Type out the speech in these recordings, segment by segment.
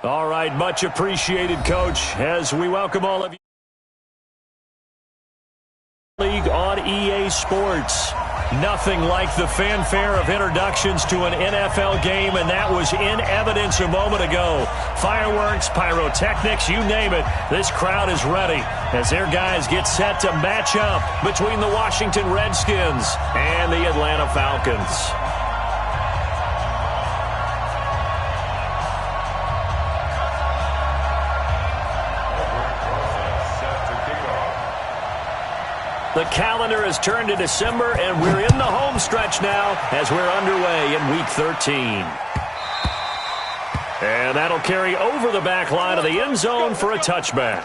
All right, much appreciated, Coach, as we welcome all of you. League on EA Sports. Nothing like the fanfare of introductions to an NFL game, and that was in evidence a moment ago. Fireworks, pyrotechnics, you name it. This crowd is ready as their guys get set to match up between the Washington Redskins and the Atlanta Falcons. The calendar has turned to December, and we're in the home stretch now as we're underway in Week 13. And that'll carry over the back line of the end zone for a touchback.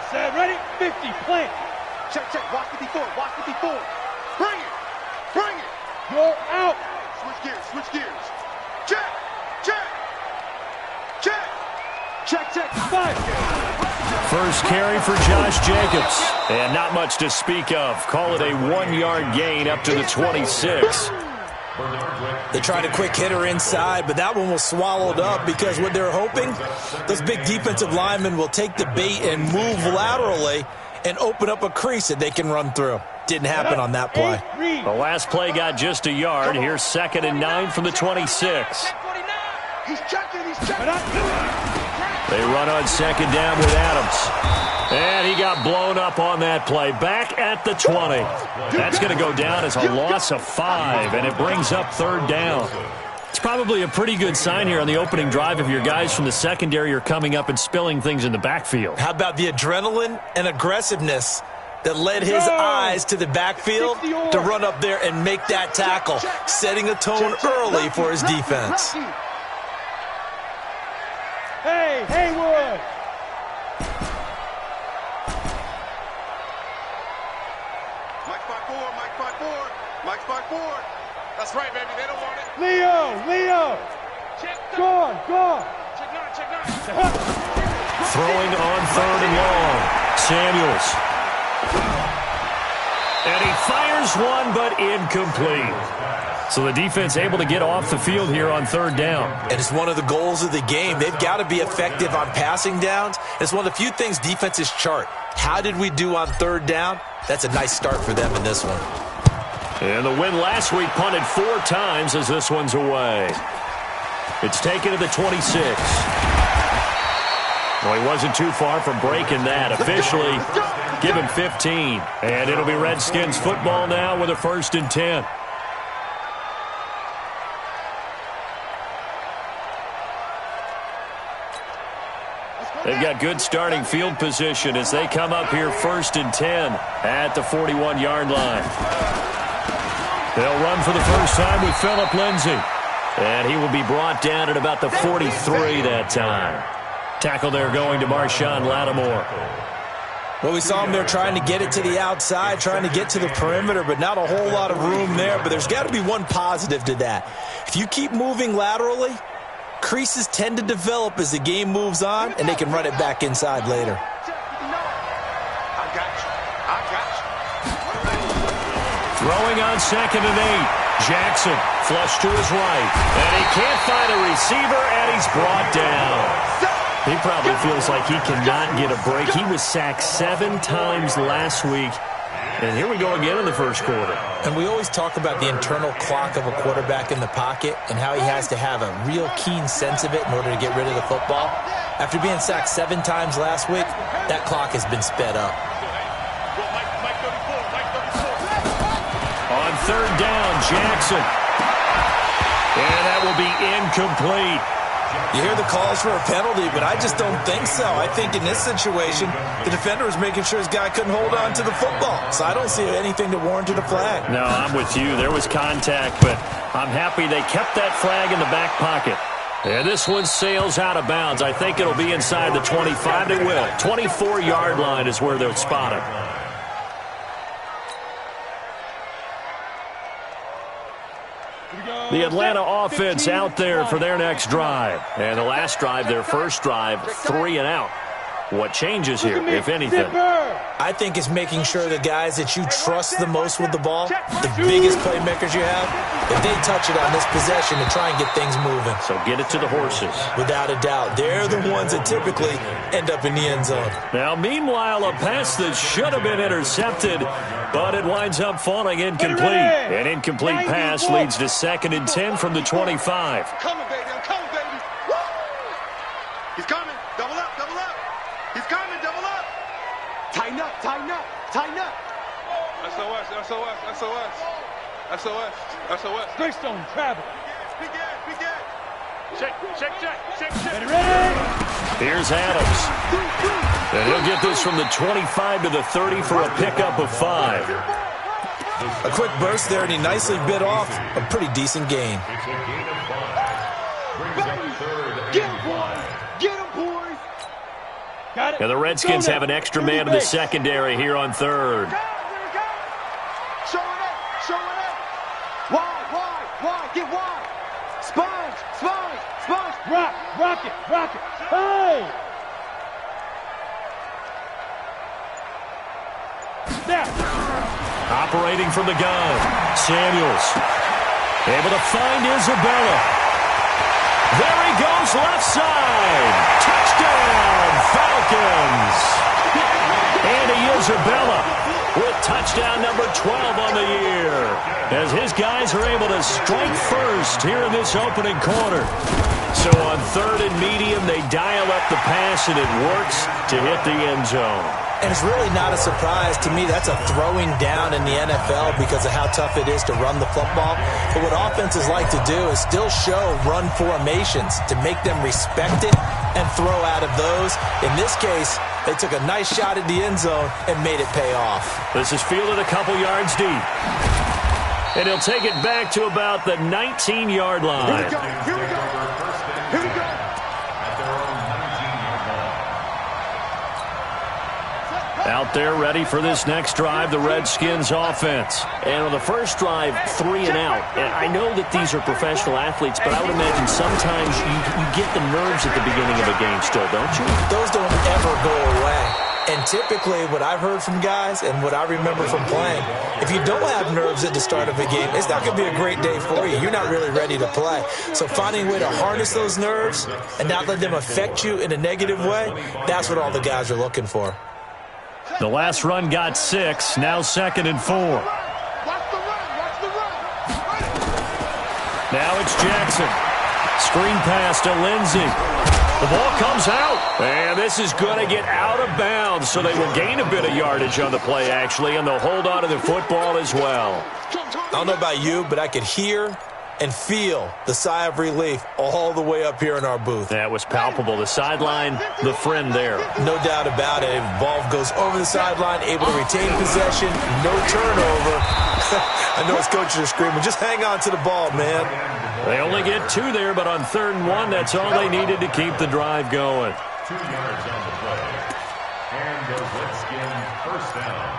Set, ready, 50, plant. Check, check, watch it before, watch it before. Bring it, bring it. You're out. Switch gears. Check, check, check, check, check, 5. First carry for Josh Jacobs. And not much to speak of. Call it a 1-yard gain up to the 26. They tried a quick hitter inside, but that one was swallowed up because what they're hoping, those big defensive linemen will take the bait and move laterally and open up a crease that they can run through. Didn't happen on that play. The last play got just a yard. Here's 2nd and 9 from the 26. He's checking. They run on 2nd down with Adams. And he got blown up on that play. Back at the 20. That's going to go down as a loss of 5, and it brings up 3rd down. It's probably a pretty good sign here on the opening drive if your guys from the secondary are coming up and spilling things in the backfield. How about the adrenaline and aggressiveness that led his eyes to the backfield to run up there and make that tackle, setting a tone early for his defense. Hey, Haywood! Mike 5-4. That's right, baby. They don't want it. Leo! Gone! Check 9. Throwing on 3rd and long. Samuels. And he fires one, but incomplete. So the defense able to get off the field here on 3rd down. And it's one of the goals of the game. They've got to be effective on passing downs. It's one of the few things defenses chart. How did we do on 3rd down? That's a nice start for them in this one. And the win last week punted 4 times as this one's away. It's taken to the 26. Well, he wasn't too far from breaking that. Officially, give him 15. And it'll be Redskins football now with a 1st and 10. They've got good starting field position as they come up here 1st and 10 at the 41-yard line. They'll run for the first time with Phillip Lindsay. And he will be brought down at about the 43 that time. Tackle there going to Marshawn Lattimore. Well, we saw him there trying to get it to the outside, trying to get to the perimeter, but not a whole lot of room there. But there's got to be one positive to that. If you keep moving laterally, creases tend to develop as the game moves on, and they can run it back inside later. I got you. Throwing on 2nd and 8. Jackson flush to his right. And he can't find a receiver, and he's brought down. He probably feels like he cannot get a break. He was sacked 7 times last week. And here we go again in the first quarter. And we always talk about the internal clock of a quarterback in the pocket and how he has to have a real keen sense of it in order to get rid of the football. After being sacked 7 times last week, that clock has been sped up. On 3rd down, Jackson. And that will be incomplete. You hear the calls for a penalty, but I just don't think so. I think in this situation, the defender was making sure his guy couldn't hold on to the football. So I don't see anything that warranted a flag. No, I'm with you. There was contact, but I'm happy they kept that flag in the back pocket. And this one sails out of bounds. I think it'll be inside the 25. It will. 24-yard line is where they'll spot it. The Atlanta offense out there for their next drive. And the last drive, their first drive, 3 and out. What changes here, if anything? I think it's making sure the guys that you trust the most with the ball, the biggest playmakers you have, if they touch it on this possession to try and get things moving. So get it to the horses. Without a doubt. They're the ones that typically end up in the end zone. Now, meanwhile, a pass that should have been intercepted, but it winds up falling incomplete. An incomplete pass leads to 2nd and 10 from the 25. Coming, baby. I'm coming, baby. Woo! He's coming. Double up, double up. He's coming, double up. Tighten up, tighten up, tighten up. SOS, SOS, SOS. SOS, SOS. Greystone, travel. Begin. Check. Here's Adams. And he'll get this from the 25 to the 30 for a pickup of 5. A quick burst there, and he nicely bit off a pretty decent gain. Get him, boys. Get him, boys. Got it. And the Redskins have an extra man in the secondary here on 3rd. Show it up. Wide. Get wide. Sponge. Rock it. Hey. There. Operating from the gun, Samuels. Able to find Isabella. There he goes, left side. Touchdown, Falcons. Andy Isabella with touchdown number 12 on the year, as his guys are able to strike first here in this opening quarter. So on 3rd and medium, they dial up the pass, and it works to hit the end zone. And it's really not a surprise to me. That's a throwing down in the NFL because of how tough it is to run the football. But what offenses like to do is still show run formations to make them respect it and throw out of those. In this case, they took a nice shot at the end zone and made it pay off. This is fielded a couple yards deep. And he'll take it back to about the 19-yard line. Here we go. Out there ready for this next drive, the Redskins offense. And on the first drive, 3 and out. And I know that these are professional athletes, but I would imagine sometimes you get the nerves at the beginning of a game still, don't you? Those don't ever go away. And typically what I've heard from guys and what I remember from playing, if you don't have nerves at the start of a game, it's not going to be a great day for you. You're not really ready to play. So finding a way to harness those nerves and not let them affect you in a negative way, that's what all the guys are looking for. The last run got 6, now 2nd and 4. Watch the run. Now it's Jackson. Screen pass to Lindsey. The ball comes out, and this is going to get out of bounds, so they will gain a bit of yardage on the play, actually, and they'll hold on to the football as well. I don't know about you, but I could hear and feel the sigh of relief all the way up here in our booth. That was palpable. The sideline, the friend there. No doubt about it. Ball goes over the sideline, able to retain possession, no turnover. I know his coaches are screaming, just hang on to the ball, man. They only get 2 there, but on 3rd and 1, that's all they needed to keep the drive going. 2 yards on the play. And the Redskins first down.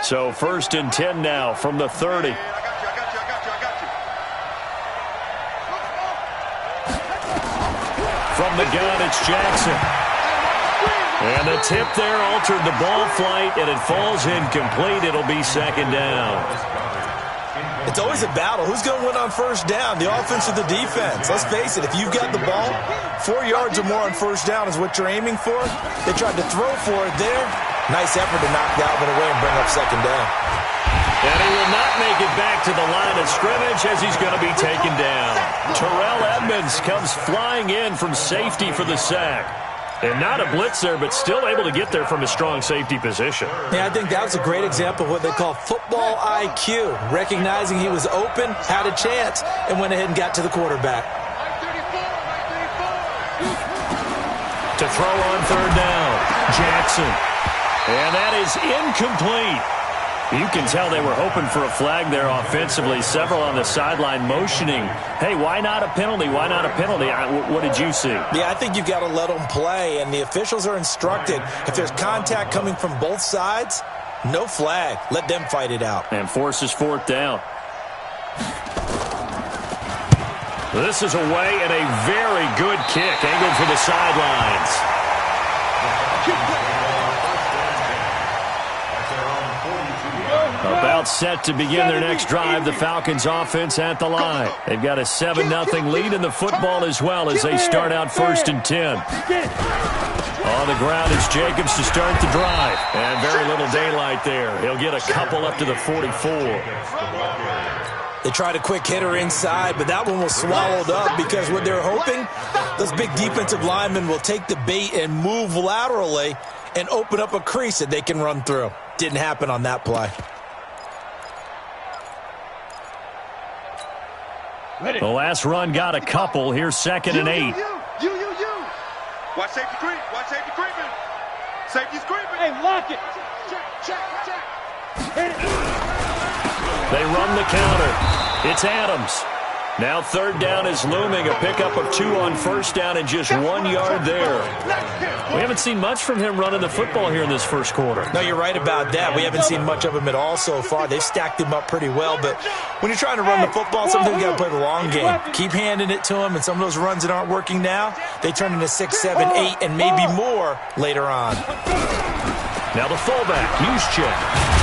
So 1st and 10 now from the 30. I got you. From the gun, it's Jackson. And the tip there altered the ball flight, and it falls incomplete. It'll be 2nd down. It's always a battle. Who's going to win on 1st down, the offense or the defense? Let's face it, if you've got the ball, 4 yards or more on 1st down is what you're aiming for. They tried to throw for it there. Nice effort to knock that one away and bring up 2nd down. And he will not make it back to the line of scrimmage as he's going to be taken down. Terrell Edmonds comes flying in from safety for the sack. And not a blitz there, but still able to get there from a strong safety position. Yeah, I think that was a great example of what they call football IQ. Recognizing he was open, had a chance, and went ahead and got to the quarterback. To throw on 3rd down, Jackson. And that is incomplete. You can tell they were hoping for a flag there offensively. Several on the sideline motioning, hey, why not a penalty? Why not a penalty? What did you see? Yeah, I think you've got to let them play, and the officials are instructed, if there's contact coming from both sides, no flag. Let them fight it out. And forces fourth down. This is away and a very good kick angled for the sidelines. About set to begin their next drive, the Falcons offense at the line. They've got a 7-0 lead in the football as well as they start out 1st and 10. On the ground is Jacobs to start the drive. And very little daylight there. He'll get a couple up to the 44. They tried a quick hitter inside, but that one was swallowed up because what they're hoping, those big defensive linemen will take the bait and move laterally and open up a crease that they can run through. Didn't happen on that play. The last run got a couple. Here's 2nd and 8. Watch safety creep. Watch safety creeping. Safety's creeping. Hey, lock it. Check. Hit it. They run the counter. It's Adams. Now 3rd down is looming. A pickup of 2 on 1st down and just 1 yard there. We haven't seen much from him running the football here in this first quarter. No, you're right about that. We haven't seen much of him at all so far. They've stacked him up pretty well, but when you're trying to run the football, sometimes you got to play the long game. Keep handing it to him, and some of those runs that aren't working now, they turn into 6, 7, 8, and maybe more later on. Now the fullback, Juszczyk.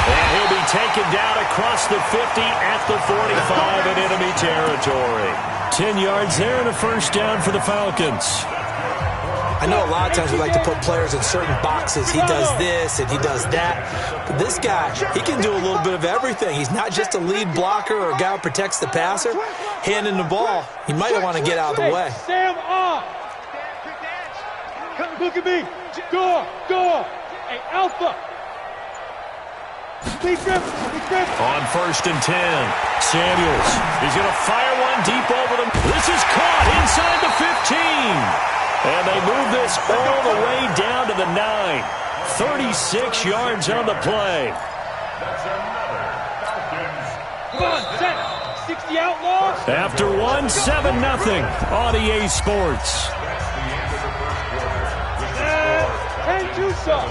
And he'll be taken down across the 50 at the 45 in enemy territory. 10 yards there and a 1st down for the Falcons. I know a lot of times we like to put players in certain boxes. He does this and he does that. But this guy, he can do a little bit of everything. He's not just a lead blocker or a guy who protects the passer. Handing the ball, he might want to get out of the way. Sam off. Look at me. Go. Hey, Alpha. On 1st and 10, Samuels. He's going to fire one deep over them. This is caught inside the 15. And they move this all the way down to the 9. 36 yards on the play. Come on, set. 60 outlaws. After 1, 7-0 on EA Sports. 10-2 sub.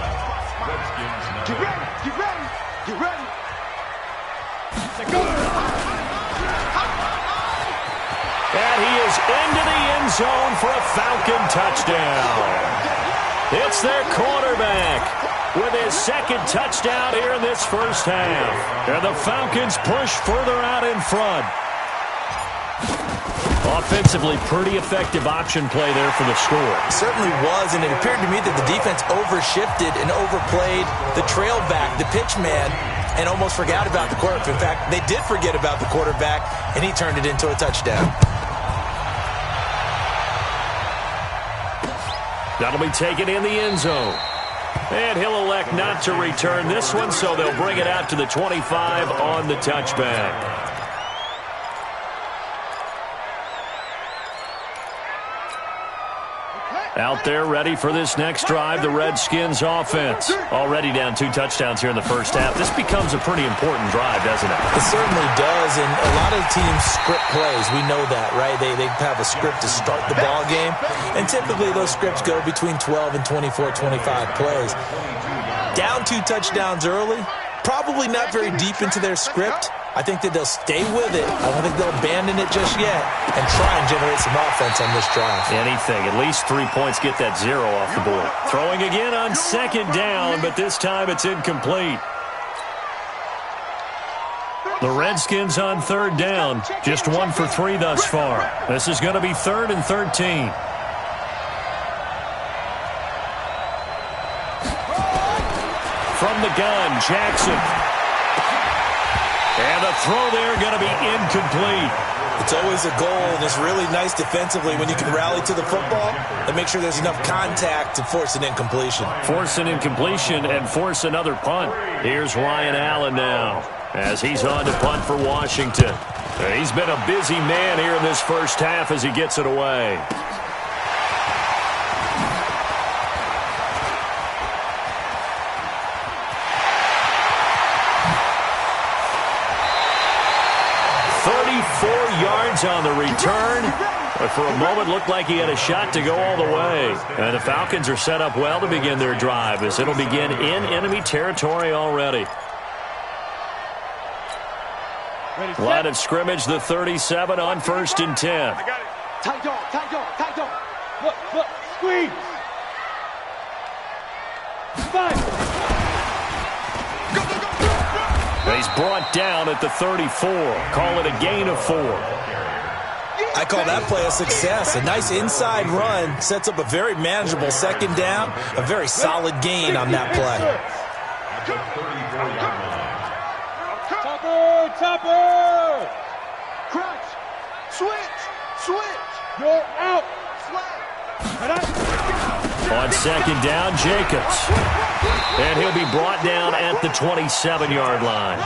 Get ready. And he is into the end zone for a Falcon touchdown. It's their quarterback with his 2nd touchdown here in this first half. And the Falcons push further out in front. Offensively, pretty effective option play there for the score. It certainly was, and it appeared to me that the defense overshifted and overplayed the trail back, the pitch man, and almost forgot about the quarterback. In fact, they did forget about the quarterback, and he turned it into a touchdown. That'll be taken in the end zone. And he'll elect not to return this one, so they'll bring it out to the 25 on the touchback. Out there ready for this next drive, the Redskins offense. Already down 2 touchdowns here in the first half. This becomes a pretty important drive, doesn't it? It certainly does, and a lot of teams script plays. We know that, right? They have a script to start the ball game, and typically those scripts go between 12 and 24, 25 plays. Down 2 touchdowns early, probably not very deep into their script. I think that they'll stay with it. I don't think they'll abandon it just yet and try and generate some offense on this drive. Anything. At least 3 points, get that 0 off the board. Throwing again on 2nd down, but this time it's incomplete. The Redskins on 3rd down. Just 1 for 3 thus far. This is going to be 3rd and 13. From the gun, Jackson. And the throw there going to be incomplete. It's always a goal, and it's really nice defensively when you can rally to the football and make sure there's enough contact to force an incompletion. Force an incompletion and force another punt. Here's Ryan Allen now as he's on to punt for Washington. He's been a busy man here in this first half as he gets it away. yards on the return. But for a moment, looked like he had a shot to go all the way. And the Falcons are set up well to begin their drive, as it'll begin in enemy territory already. Line of scrimmage, the 37 on 1st and 10. I got it. Tight dog, tight dog, tight dog. Look, squeeze. 5. He's brought down at the 34. Call it a gain of 4. I call that play a success. A nice inside run sets up a very manageable second down. A very solid gain on that play. Topper! Crunch. Switch. You're out. On second down, Jacobs. And he'll be brought down at the 27-yard line.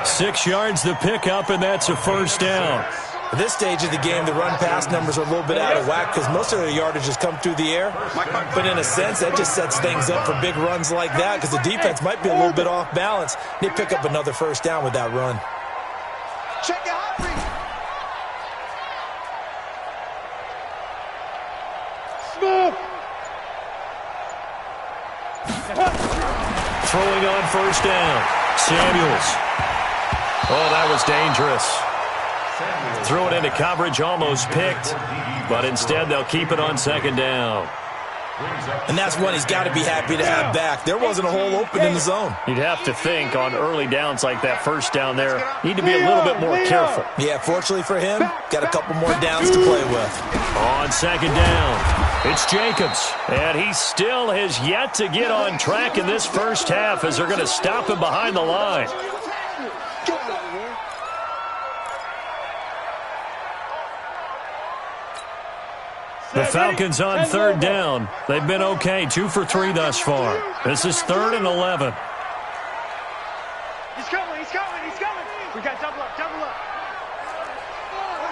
6 yards the pickup, and that's a first down. At this stage of the game, the run-pass numbers are a little bit out of whack because most of their yardage has come through the air. But in a sense, that just sets things up for big runs like that because the defense might be a little bit off balance. They pick up another first down with that run. Check it out. Smith! Throwing on first down. Samuels. Oh, that was dangerous. Threw it into coverage, almost picked. But instead, they'll keep it on second down. And that's one he's got to be happy to have back. There wasn't a hole open in the zone. You'd have to think on early downs like that first down there, need to be a little bit more careful. Yeah, fortunately for him, got a couple more downs to play with. On second down, it's Jacobs. And he still has yet to get on track in this first half as they're going to stop him behind the line. The Falcons on third down. They've been okay, 2 for 3 thus far. This is 3rd and 11. He's coming. We got double up.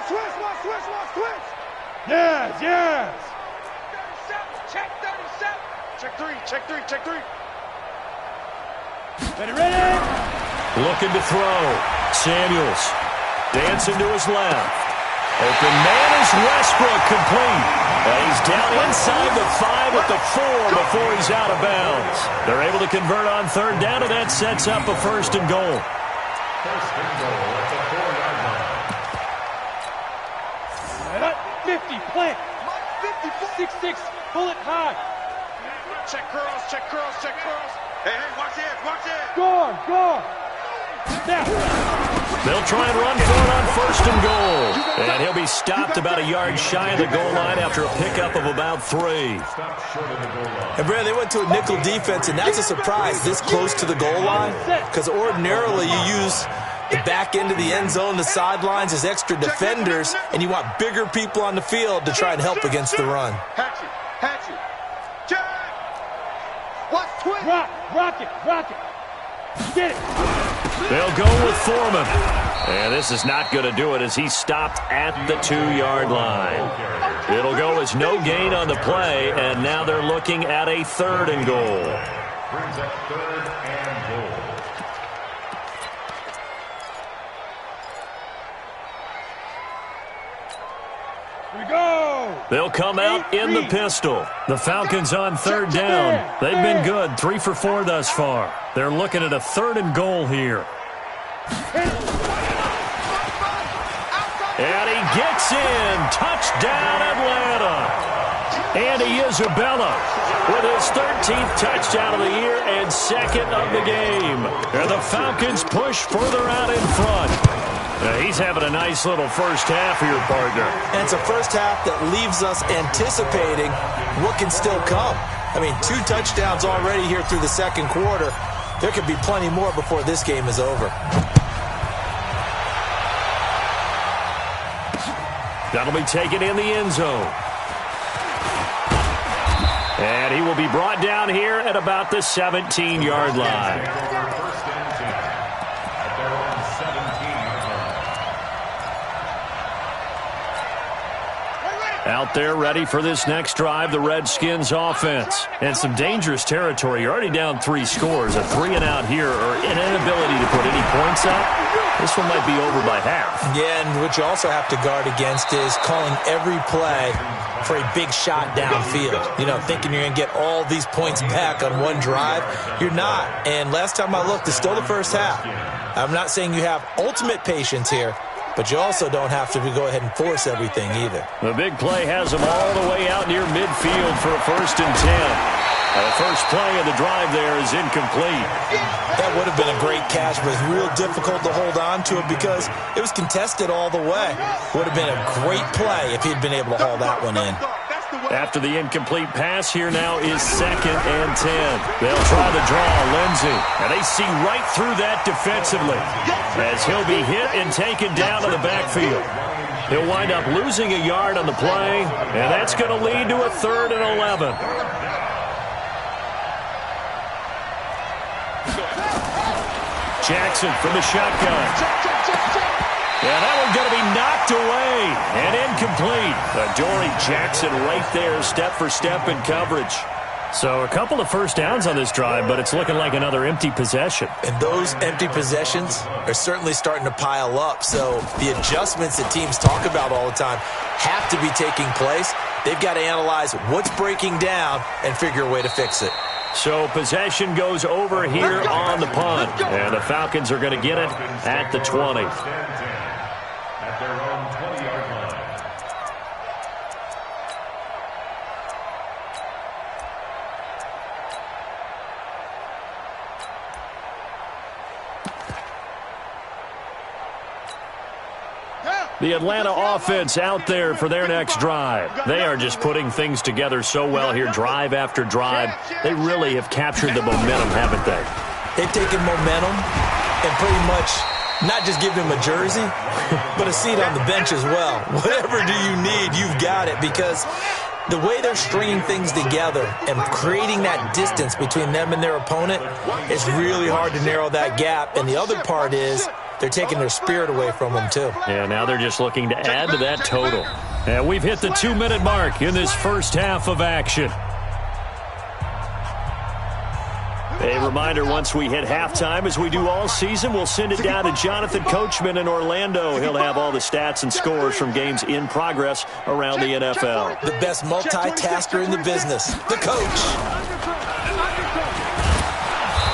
Switch. Yes. 37. Check 3. Ready? Looking to throw. Samuels dancing to his left. Open man is Westbrook, complete. And he's down inside the 5 at the 4 before he's out of bounds. They're able to convert on third down, and that sets up a 1st and goal. 1st and goal at the 4-yard line. 50, plant. 6-6, bullet high. Check curls. Hey, watch it. Gone. Now. They'll try and run for it on 1st and goal. And he'll be stopped about a yard shy of the goal line after a pickup of about 3. And Brad, they went to a nickel defense, and that's a surprise this close to the goal line because ordinarily you use the back end of the end zone, the sidelines as extra defenders, and you want bigger people on the field to try and help against the run. Hatchet. Jack. What's twin? Rock it. Get it. They'll go with Foreman. And this is not going to do it as he's stopped at the 2-yard line. It'll go as no gain on the play, and now they're looking at a 3rd and goal. Brings up 3rd and goal. Here we go. They'll come out in the pistol. The Falcons on third down. They've been good, 3 for 4 thus far. They're looking at a 3rd and goal here. And he gets in. Touchdown, Atlanta. Andy Isabella with his 13th touchdown of the year and 2nd of the game. And the Falcons push further out in front. He's having a nice little first half here, partner. And it's a first half that leaves us anticipating what can still come. I mean, 2 touchdowns already here through the second quarter. There could be plenty more before this game is over. That'll be taken in the end zone. And he will be brought down here at about the 17-yard line. Out there ready for this next drive, the Redskins offense. And some dangerous territory. You're already down 3 scores. A 3 and out here or an inability to put any points up. This one might be over by half. Yeah, and what you also have to guard against is calling every play for a big shot downfield. You know, thinking you're going to get all these points back on one drive. You're not. And last time I looked, it's still the first half. I'm not saying you have ultimate patience here, but you also don't have to go ahead and force everything either. The big play has them all the way out near midfield for a 1st and 10. The first play of the drive there is incomplete. That would have been a great catch, but it's real difficult to hold on to it because it was contested all the way. Would have been a great play if he'd been able to haul that one in. After the incomplete pass, here now is 2nd and 10. They'll try to draw Lindsey. And they see right through that defensively as he'll be hit and taken down to the backfield. He'll wind up losing a yard on the play, and that's going to lead to a 3rd and 11. Jackson from the shotgun. Yeah, that one's going to be knocked away and incomplete. Adoree Jackson right there, step for step in coverage. So a couple of first downs on this drive, but it's looking like another empty possession. And those empty possessions are certainly starting to pile up. So the adjustments that teams talk about all the time have to be taking place. They've got to analyze what's breaking down and figure a way to fix it. So possession goes over here on the punt. And the Falcons are going to get it at the 20. At their own 20-yard line. The Atlanta offense out there for their next drive. They are just putting things together so well here, drive after drive. They really have captured the momentum, haven't they? They've taken momentum and pretty much not just give him a jersey, but a seat on the bench as well. Whatever do you need, you've got it, because the way they're stringing things together and creating that distance between them and their opponent, it's really hard to narrow that gap. And the other part is they're taking their spirit away from them, too. Yeah, now they're just looking to add to that total. And we've hit the 2-minute mark in this first half of action. A reminder, once we hit halftime, as we do all season, we'll send it down to Jonathan Coachman in Orlando. He'll have all the stats and scores from games in progress around the NFL. The best multitasker in the business, the coach.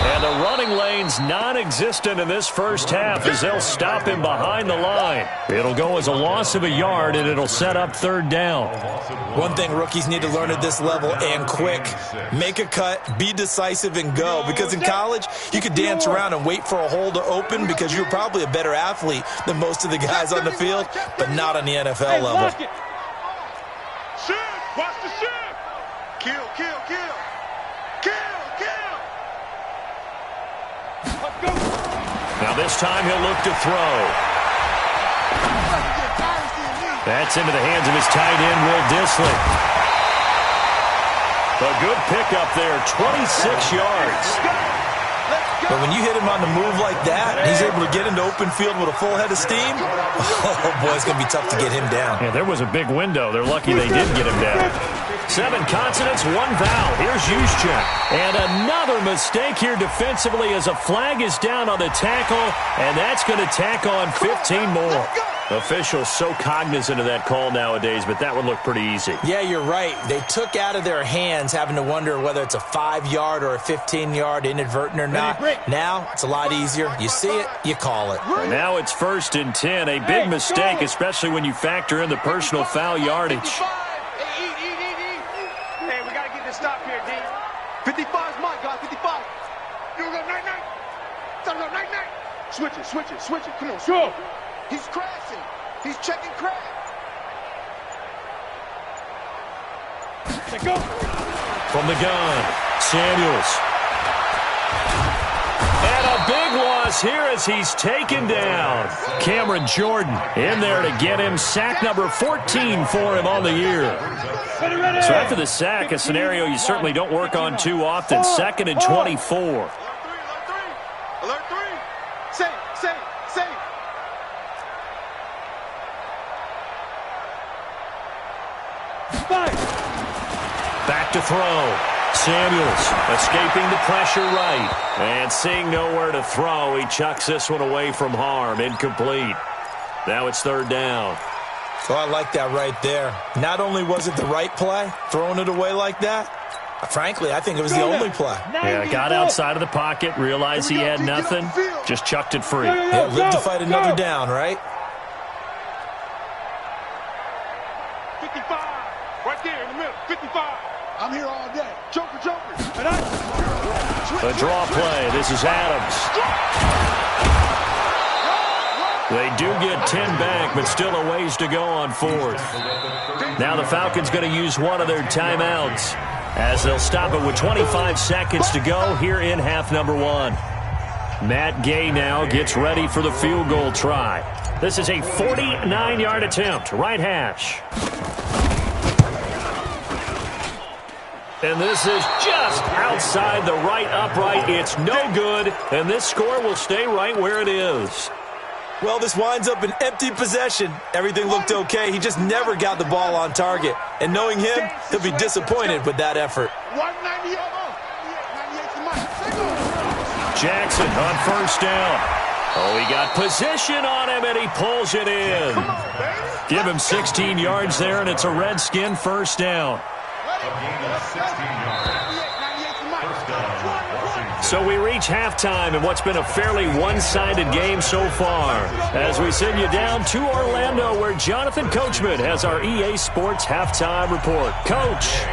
And the running lane's non-existent in this first half as they'll stop him behind the line. It'll go as a loss of a yard, and it'll set up 3rd down. One thing rookies need to learn at this level, and quick, make a cut, be decisive, and go. Because in college, you could dance around and wait for a hole to open because you're probably a better athlete than most of the guys on the field, but not on the NFL level. Shift! Watch the shift! Kill, kill, kill! Kill, kill! Now this time he'll look to throw. That's into the hands of his tight end, Will Dissly. A good pickup there, 26 yards. But when you hit him on the move like that, and he's able to get into open field with a full head of steam, oh boy, it's going to be tough to get him down. Yeah, there was a big window. They're lucky they did get him down. 7 consonants, 1 vowel. Here's Juszczyk. And another mistake here defensively as a flag is down on the tackle, and that's going to tack on 15 more. Officials so cognizant of that call nowadays, but that would look pretty easy. Yeah, you're right. They took out of their hands having to wonder whether it's a 5-yard or a 15-yard inadvertent or not. Now it's a lot easier. You see it, you call it. And now it's 1st and 10. A big mistake, especially when you factor in the personal foul yardage. Hey, we got to get this stop here, D. 55's mine, guys. 55. You go night-night. Time to go night-night. Switch it, switch it, switch it. Come on, switch it. He's crashing. He's checking crash. Let go. From the gun, Samuels. And a big loss here as he's taken down. Cameron Jordan in there to get him. Sack number 14 for him on the year. So after the sack, a scenario you certainly don't work on too often. 2nd and 24. Alert three. Alert three. Safe, safe, safe. Five. Back to throw. Samuels escaping the pressure right. And seeing nowhere to throw, he chucks this one away from harm. Incomplete. Now it's third down. So I like that right there. Not only was it the right play, throwing it away like that, frankly, I think it was the only play. Yeah, got outside of the pocket, realized he had nothing, just chucked it free. Yeah, live to fight another down, right? 55. Right there in the middle. 55. I'm here all day. Joker, Joker. And The draw play. This is Adams. They do get 10 back, but still a ways to go on fourth. Now the Falcons going to use one of their timeouts as they'll stop it with 25 seconds to go here in half number one. Matt Gay now gets ready for the field goal try. This is a 49-yard attempt, right hash. And this is just outside the right upright. It's no good, and this score will stay right where it is. Well, this winds up an empty possession. Everything looked okay. He just never got the ball on target. And knowing him, he'll be disappointed with that effort. Jackson on first down. Oh, he got position on him, and he pulls it in. Give him 16 yards there, and it's a Redskin first down. So we reach halftime in what's been a fairly one-sided game so far, as we send you down to Orlando, where Jonathan Coachman has our EA Sports halftime report. Coach.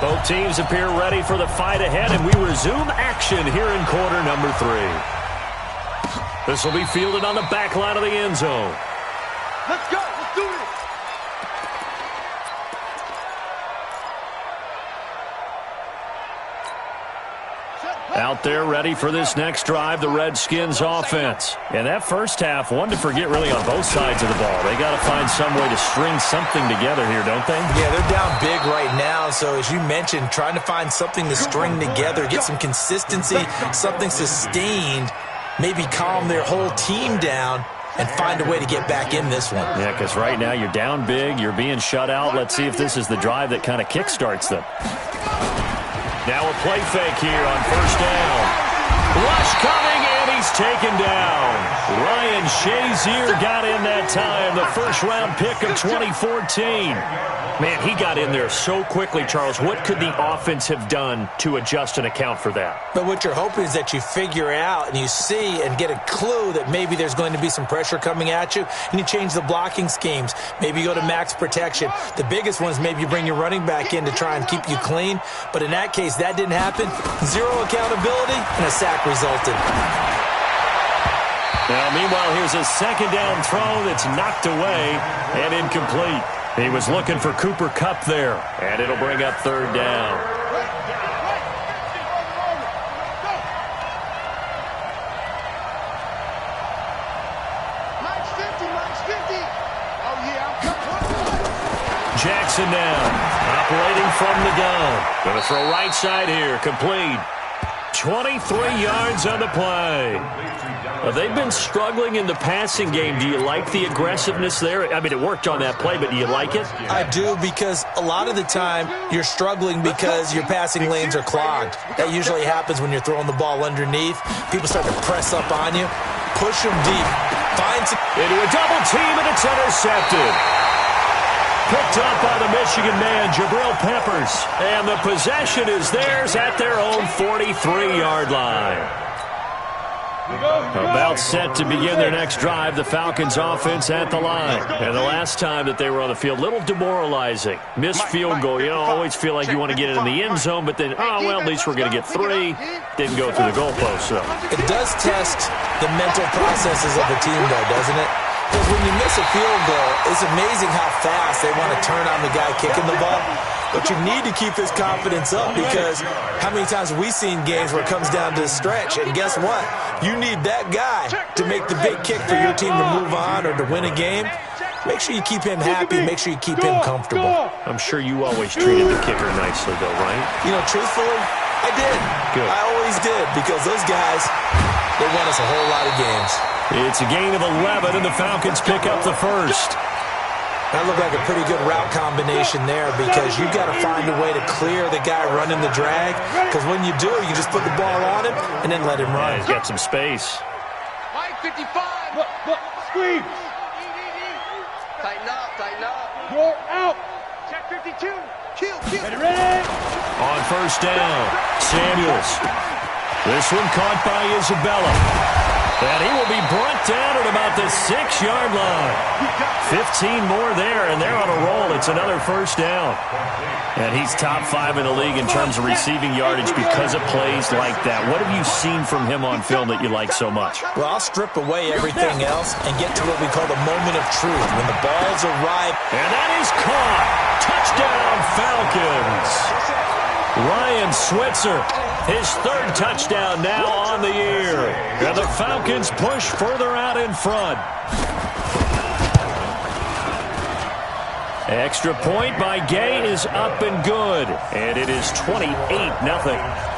Both teams appear ready for the fight ahead, and we resume action here in quarter number 3. This will be fielded on the back line of the end zone. Let's go. Let's do this. Out there ready for this next drive, the Redskins offense. And that first half, one to forget really on both sides of the ball. They got to find some way to string something together here, don't they? Yeah, they're down big right now. So as you mentioned, trying to find something to string together, get some consistency, something sustained, maybe calm their whole team down and find a way to get back in this one. Yeah, because right now you're down big, you're being shut out. Let's see if this is the drive that kind of kickstarts them. Now a play fake here on first down. Rush coming, and he's taken down. Ryan Shazier got in that time, the first-round pick of 2014. Man, he got in there so quickly, Charles. What could the offense have done to adjust and account for that? But what you're hoping is that you figure out and you see and get a clue that maybe there's going to be some pressure coming at you, and you change the blocking schemes. Maybe you go to max protection. The biggest one is maybe you bring your running back in to try and keep you clean. But in that case, that didn't happen. Zero accountability, and a sack resulted. Now, meanwhile, here's a second down throw that's knocked away and incomplete. He was looking for Cooper Kupp there, and it'll bring up third down. Jackson now, operating from the gun. Going to throw right side here, complete. 23 yards on the play. They've been struggling in the passing game. Do you like the aggressiveness there? I mean, it worked on that play, but do you like it? I do, because a lot of the time you're struggling because your passing lanes are clogged. That usually happens when you're throwing the ball underneath. People start to press up on you, push them deep. Into a double team, and it's intercepted. Picked up by the Michigan man, Jabril Peppers. And the possession is theirs at their own 43-yard line. About set to begin their next drive, the Falcons offense at the line. And the last time that they were on the field, a little demoralizing. Missed field goal. You know, always feel like you want to get it in the end zone, but then, oh, well, at least we're going to get 3. Didn't go through the goalpost, though. It does test the mental processes of the team, though, doesn't it? Because when you miss a field goal, it's amazing how fast they want to turn on the guy kicking the ball. But you need to keep his confidence up, because how many times have we seen games where it comes down to the stretch? And guess what? You need that guy to make the big kick for your team to move on or to win a game. Make sure you keep him happy. Make sure you keep him comfortable. I'm sure you always treated the kicker nicely, though, right? You know, truthfully, I did. Good. I always did, because those guys, they won us a whole lot of games. It's a gain of 11, and the Falcons pick up the first. That looked like a pretty good route combination there because you've got to find a way to clear the guy running the drag, because when you do, you just put the ball on him and then let him run. Yeah, he's got some space. Mike 55. Look, scream. Tighten up, tighten up. You're out. Check 52. Kill. Ready. On first down, Samuels. This one caught by Isabella. And he will be brought down at about the 6-yard line. 15 more there, and they're on a roll. It's another first down. And he's top 5 in the league in terms of receiving yardage because of plays like that. What have you seen from him on film that you like so much? Well, I'll strip away everything else and get to what we call the moment of truth, when the balls arrive. And that is caught. Touchdown, Falcons. Ryan Switzer, his 3rd touchdown now on the year. And the Falcons push further out in front. Extra point by Gay is up and good. And it is 28-0.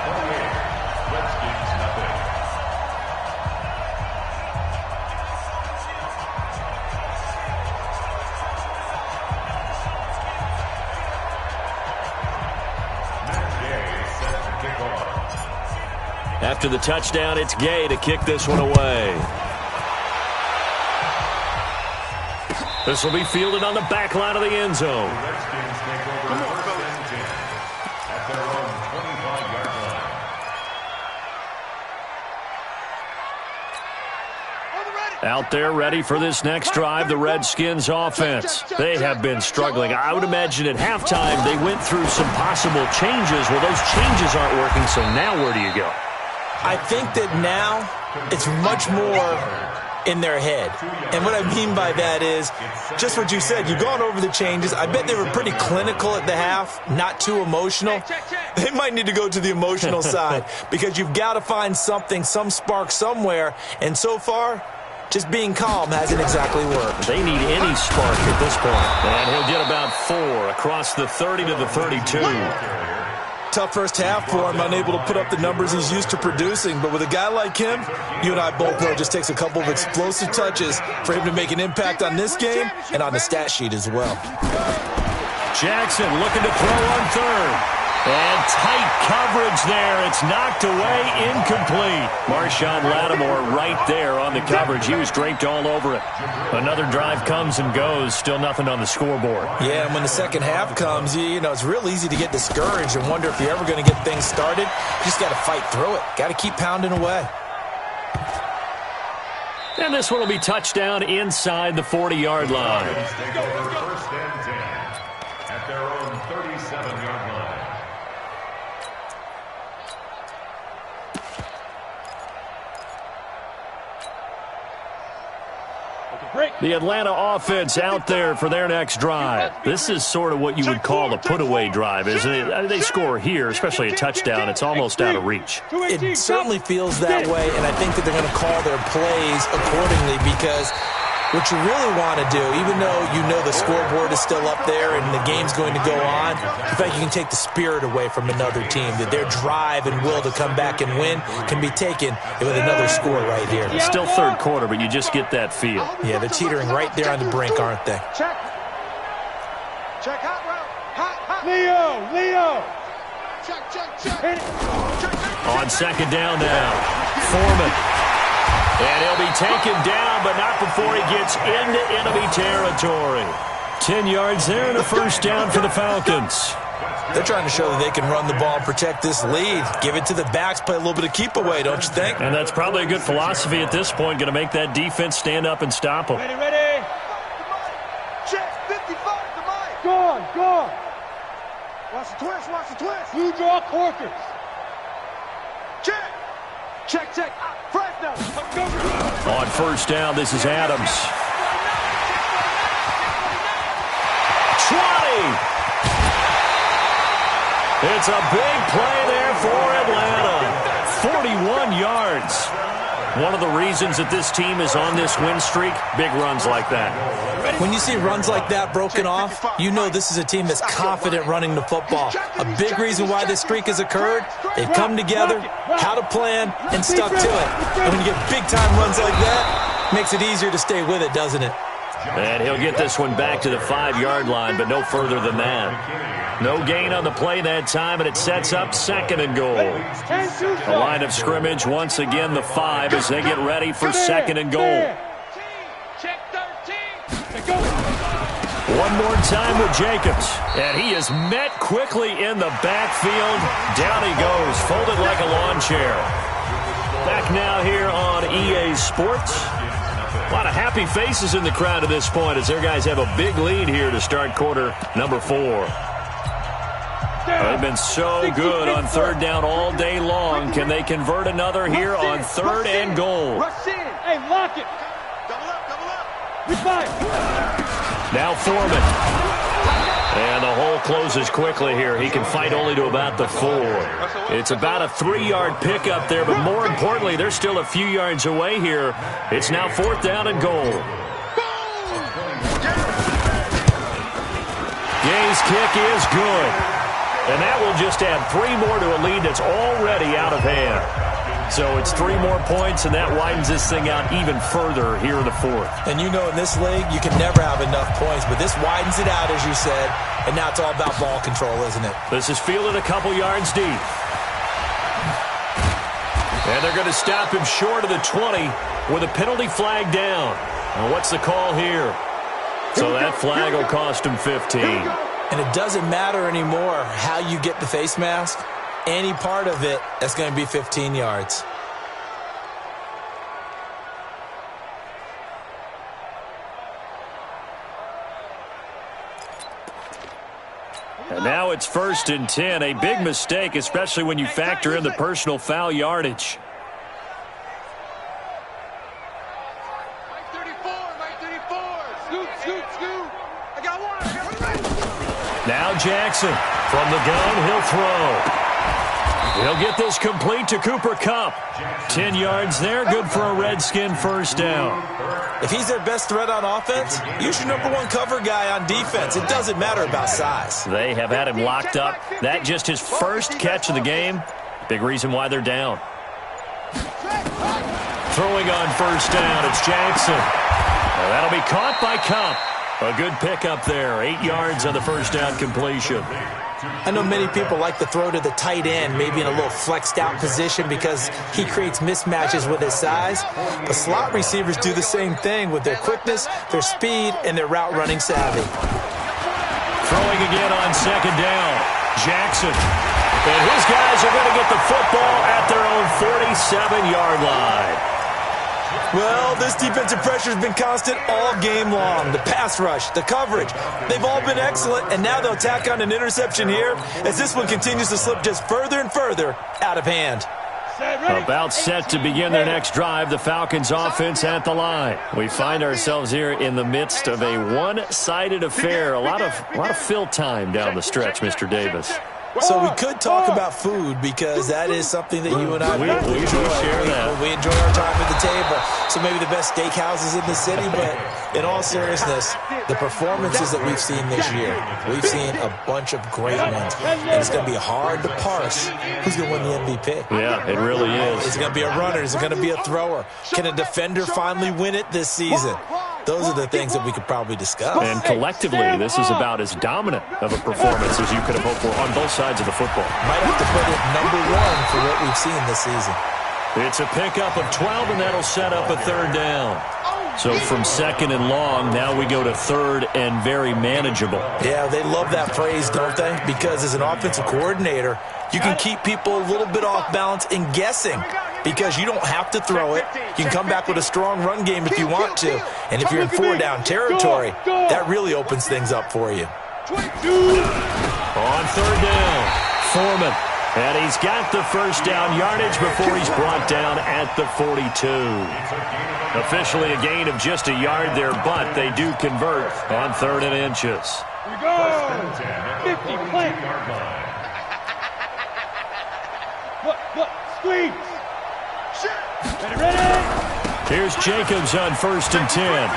After the touchdown, it's Gay to kick this one away. This will be fielded on the back line of the end zone. Out there ready for this next drive, the Redskins offense. They have been struggling. I would imagine at halftime they went through some possible changes. Well, those changes aren't working, so now where do you go? I think that now it's much more in their head. And what I mean by that is just what you said. You've gone over the changes. I bet they were pretty clinical at the half, not too emotional. They might need to go to the emotional side because you've got to find something, some spark somewhere. And so far, just being calm hasn't exactly worked. They need any spark at this point. And he'll get about 4 across the 30 to the 32. Tough first half for him, unable to put up the numbers he's used to producing. But with a guy like him, you and I both know it just takes a couple of explosive touches for him to make an impact on this game and on the stat sheet as well. Jackson looking to throw on 3rd. And tight coverage there. It's knocked away, incomplete. Marshawn Lattimore right there on the coverage. He was draped all over it. Another drive comes and goes. Still nothing on the scoreboard. Yeah, and when the second half comes, you know, it's real easy to get discouraged and wonder if you're ever going to get things started. You just got to fight through it. Got to keep pounding away. And this one will be touchdown inside the 40-yard line. Take over 1st and 10 at their own 37-yard line. The Atlanta offense out there for their next drive. This is sort of what you would call a put-away drive, isn't it? They score here, especially a touchdown. It's almost out of reach. It certainly feels that way, and I think that they're going to call their plays accordingly because what you really want to do, even though you know the scoreboard is still up there and the game's going to go on, in fact, you can take the spirit away from another team, that their drive and will to come back and win can be taken with another score right here. It's still 3rd quarter, but you just get that feel. Yeah, they're teetering right there on the brink, aren't they? Check hot route. Hot. Leo. Check. On 2nd down now, Foreman. And he'll be taken down, but not before he gets into enemy territory. 10 yards there and a first down for the Falcons. They're trying to show that they can run the ball and protect this lead. Give it to the backs, play a little bit of keep away, don't you think? And that's probably a good philosophy at this point, going to make that defense stand up and stop them. Ready. Check 55 to Mike. Gone. Watch the twist. You draw corkers. Check. Fresno. On first down, this is Adams. 20. It's a big play there for Atlanta. 41 yards. One of the reasons that this team is on this win streak, big runs like that. When you see runs like that broken off, you know this is a team that's confident running the football. A big reason why this streak has occurred, they've come together, had a plan, and stuck to it. And when you get big-time runs like that, makes it easier to stay with it, doesn't it? And he'll get this one back to the 5-yard line, but no further than that. No gain on the play that time, and it sets up 2nd and goal. The line of scrimmage, once again, the 5 as they get ready for 2nd and goal. One more time with Jacobs, and he is met quickly in the backfield. Down he goes, folded like a lawn chair. Back now here on EA Sports. A lot of happy faces in the crowd at this point as their guys have a big lead here to start quarter number 4. They've been so good on 3rd down all day long. Can they convert another here on 3rd and goal? Hey, lock it. Now Foreman. And the hole closes quickly here. He can fight only to about the 4. It's about a 3-yard pickup there, but more importantly, they're still a few yards away here. It's now 4th down and goal. Gay's kick is good. And that will just add 3 more to a lead that's already out of hand. So it's 3 more points, and that widens this thing out even further here in the 4th. And you know in this league, you can never have enough points, but this widens it out, as you said, and now it's all about ball control, isn't it? This is fielded a couple yards deep. And they're going to stop him short of the 20 with a penalty flag down. And what's the call here? So that flag will cost him 15. And it doesn't matter anymore how you get the face mask. Any part of it, that's going to be 15 yards. And now it's 1st and 10. A big mistake, especially when you factor in the personal foul yardage. Now Jackson from the gun, he'll throw. He'll get this complete to Cooper Kupp. 10 yards there, good for a Redskin 1st down. If he's their best threat on offense, use your #1 cover guy on defense. It doesn't matter about size. They have had him locked up. That just his first catch of the game. Big reason why they're down. Throwing on 1st down, it's Jackson. Well, that'll be caught by Kupp. A good pickup there. 8 yards on the 1st down completion. I know many people like to throw to the tight end, maybe in a little flexed out position because he creates mismatches with his size. But slot receivers do the same thing with their quickness, their speed, and their route running savvy. Throwing again on 2nd down. Jackson. And his guys are going to get the football at their own 47-yard line. Well, this defensive pressure has been constant all game long. The pass rush, the coverage, they've all been excellent, and now they'll tack on an interception here as this one continues to slip just further and further out of hand. About set to begin their next drive, the Falcons offense at the line. We find ourselves here in the midst of a one-sided affair. A lot of fill time down the stretch, Mr. Davis. So we could talk about food because that is something that you and I we enjoy. Share that. We enjoy our time at the table. So maybe the best steakhouses in the city, but in all seriousness, the performances that we've seen this year, we've seen a bunch of great ones. And it's going to be hard to parse who's going to win the MVP. Yeah, it really is. Is it going to be a runner? Is it going to be a thrower? Can a defender finally win it this season? Those are the things that we could probably discuss. And collectively, this is about as dominant of a performance as you could have hoped for on both sides of the football. Might have to put it #1 for what we've seen this season. It's a pickup of 12, and that'll set up a 3rd down. So from 2nd and long, now we go to 3rd and very manageable. Yeah, they love that phrase, don't they? Because as an offensive coordinator, you can keep people a little bit off balance and guessing because you don't have to throw it. You can come back with a strong run game if you want to. And if you're in 4-down territory, that really opens things up for you. On 3rd down, Foreman. And he's got the 1st down yardage before he's brought down at the 42. Officially a gain of just a yard there, but they do convert on 3rd and inches. We go! 50, play. Look, squeeze. Ready? Here's Jacobs on 1st and 10.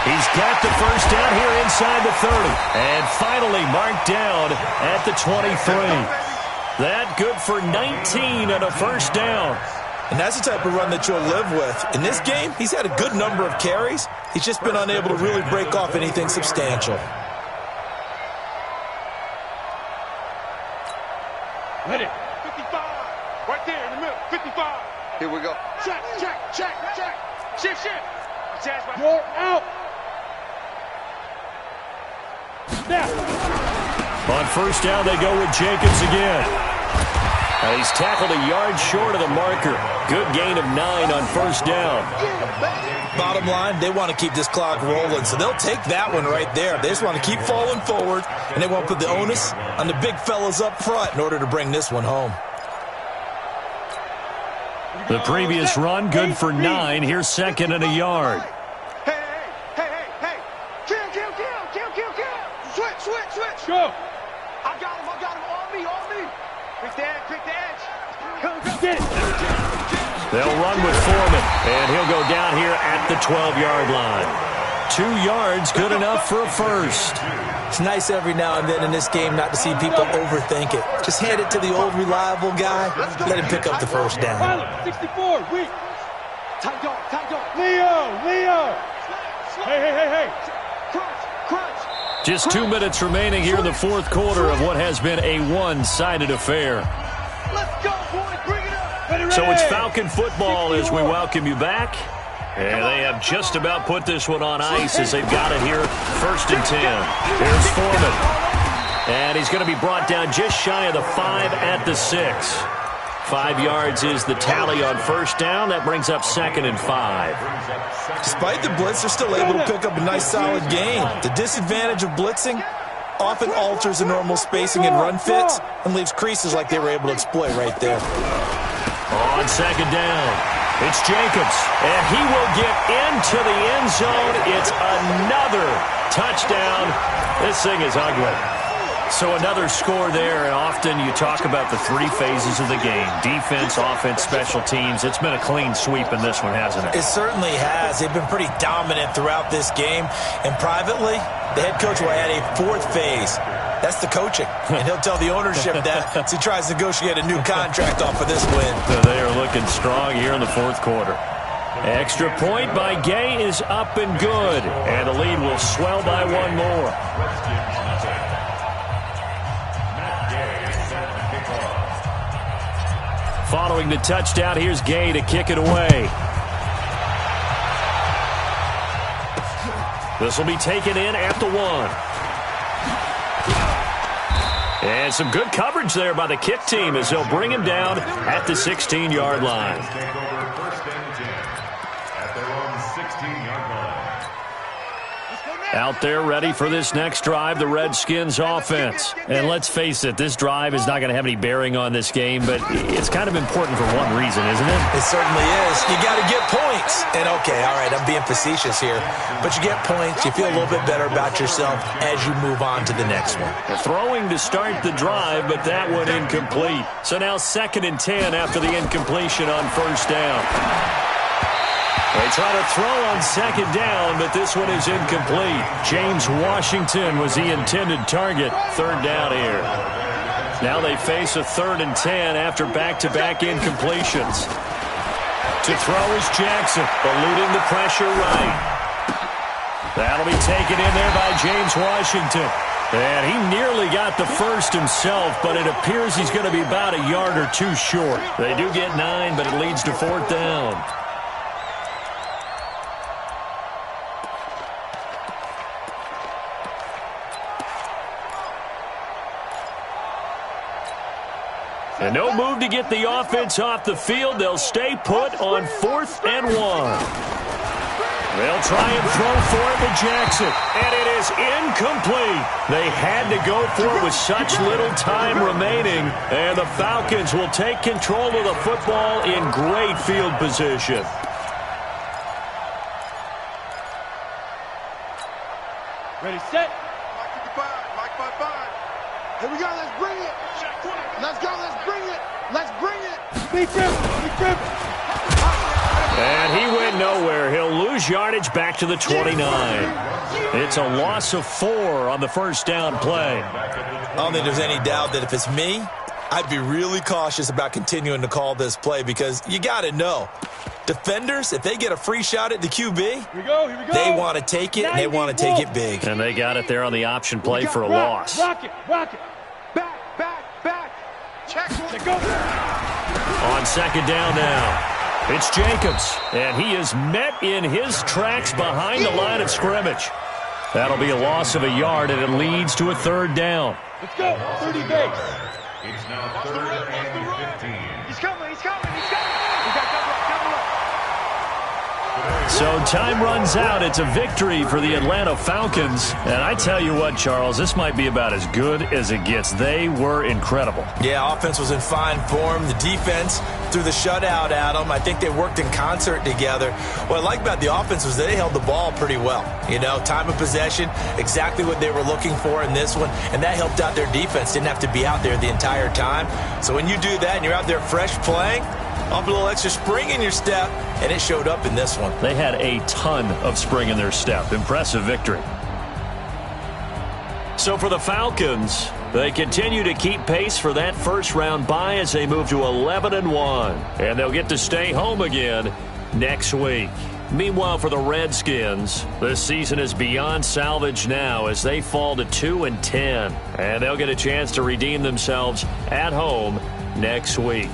He's got the 1st down here inside the 30. And finally marked down at the 23. That good for 19 and a 1st down. And that's the type of run that you'll live with. In this game, he's had a good number of carries, He's just been unable to really break off anything substantial. Hit it. 55. Right there in the middle. 55. Here we go. Check, check, check, check. Shift, shift. You're out. Now. On first down, they go with Jacobs again. He's tackled a yard short of the marker. Good gain of 9 on first down. Bottom line, they want to keep this clock rolling, so they'll take that one right there. They just want to keep falling forward, and they want to put the onus on the big fellas up front in order to bring this one home. The previous run, good for 9. Here's second and a yard. Hey. Kill. Switch. Go. I got him. On me. Quick the edge. Come. Get it. They'll run with Foreman, and he'll go down here at the 12-yard line. 2 yards, good enough for a first. It's nice every now and then in this game not to see people overthink it. Just hand it to the old reliable guy, let him pick up the first down. Pilot, 64, weak. Tight dog. Leo. Hey. Crunch. Just 2 minutes remaining here in the fourth quarter of what has been a one-sided affair. Let's go, boys. Bring it up. Ready. So it's Falcon football as we welcome you back. And they have just about put this one on ice as they've got it here. First and 10. Here's Foreman. And he's going to be brought down just shy of the 5 at the 6. 5 yards is the tally on first down. That brings up second and 5. Despite the blitz, they're still able to pick up a nice solid gain. The disadvantage of blitzing often alters the normal spacing and run fits and leaves creases like they were able to exploit right there. On second down, it's Jacobs, and he will get into the end zone. It's another touchdown. This thing is ugly. So another score there, and often you talk about the 3 phases of the game. Defense, offense, special teams. It's been a clean sweep in this one, hasn't it? It certainly has. They've been pretty dominant throughout this game. And privately, the head coach will add a 4th phase. That's the coaching. And he'll tell the ownership that as he tries to negotiate a new contract off of this win. So they are looking strong here in the fourth quarter. Extra point by Gay is up and good. And the lead will swell by 1 more. Following the touchdown, here's Gay to kick it away. This will be taken in at the 1. And some good coverage there by the kick team as they'll bring him down at the 16-yard line. Out there ready for this next drive, the Redskins offense. And let's face it, this drive is not going to have any bearing on this game, but it's kind of important for one reason, isn't it? It certainly is. You got to get points. And okay, all right, I'm being facetious here, but you get points, you feel a little bit better about yourself as you move on to the next one. Throwing to start the drive, but that one incomplete. So now second and 10 after the incompletion on first down. They try to throw on second down, but this one is incomplete. James Washington was the intended target. Third down here. Now they face a 3rd and 10 after back-to-back incompletions. To throw is Jackson, eluding the pressure right. That'll be taken in there by James Washington. And he nearly got the first himself, but it appears he's going to be about a yard or 2 short. They do get 9, but it leads to 4th down. And no move to get the offense off the field. They'll stay put on 4th and 1. They'll try and throw for it to Jackson. And it is incomplete. They had to go for it with such little time remaining. And the Falcons will take control of the football in great field position. Ready, set. Mike 55. Here we go. Let's bring it. Let's go. Let's bring it. Let's bring it. Big grip. And he went nowhere. He'll lose yardage back to the 29. It's a loss of 4 on the first down play. I don't think there's any doubt that if it's me, I'd be really cautious about continuing to call this play because you got to know Defenders, if they get a free shot at the QB, Here we go. they want to take it, and they want to take it big. And they got it there on the option play for a loss. Rock it. Back. Check. Go. On second down now, it's Jacobs, and he is met in his tracks behind the line of scrimmage. That'll be a loss of a yard, and it leads to a third down. Let's go. 30 base. It's now 3rd and 15. He's coming. We got double up. So time runs out. It's a victory for the Atlanta Falcons. And I tell you what, Charles, this might be about as good as it gets. They were incredible. Yeah, offense was in fine form. The defense threw the shutout at them. I think they worked in concert together. What I like about the offense was they held the ball pretty well. You know, time of possession, exactly what they were looking for in this one. And that helped out their defense. Didn't have to be out there the entire time. So when you do that and you're out there fresh playing, up a little extra spring in your step, and it showed up in this one. They had a ton of spring in their step. Impressive victory. So for the Falcons, they continue to keep pace for that first-round bye as they move to 11-1. And they'll get to stay home again next week. Meanwhile, for the Redskins, this season is beyond salvage now as they fall to 2-10. And they'll get a chance to redeem themselves at home next week.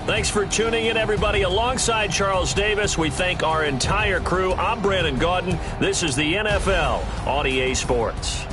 Thanks for tuning in, everybody. Alongside Charles Davis, we thank our entire crew. I'm Brandon Gaudin. This is the NFL on EA Sports.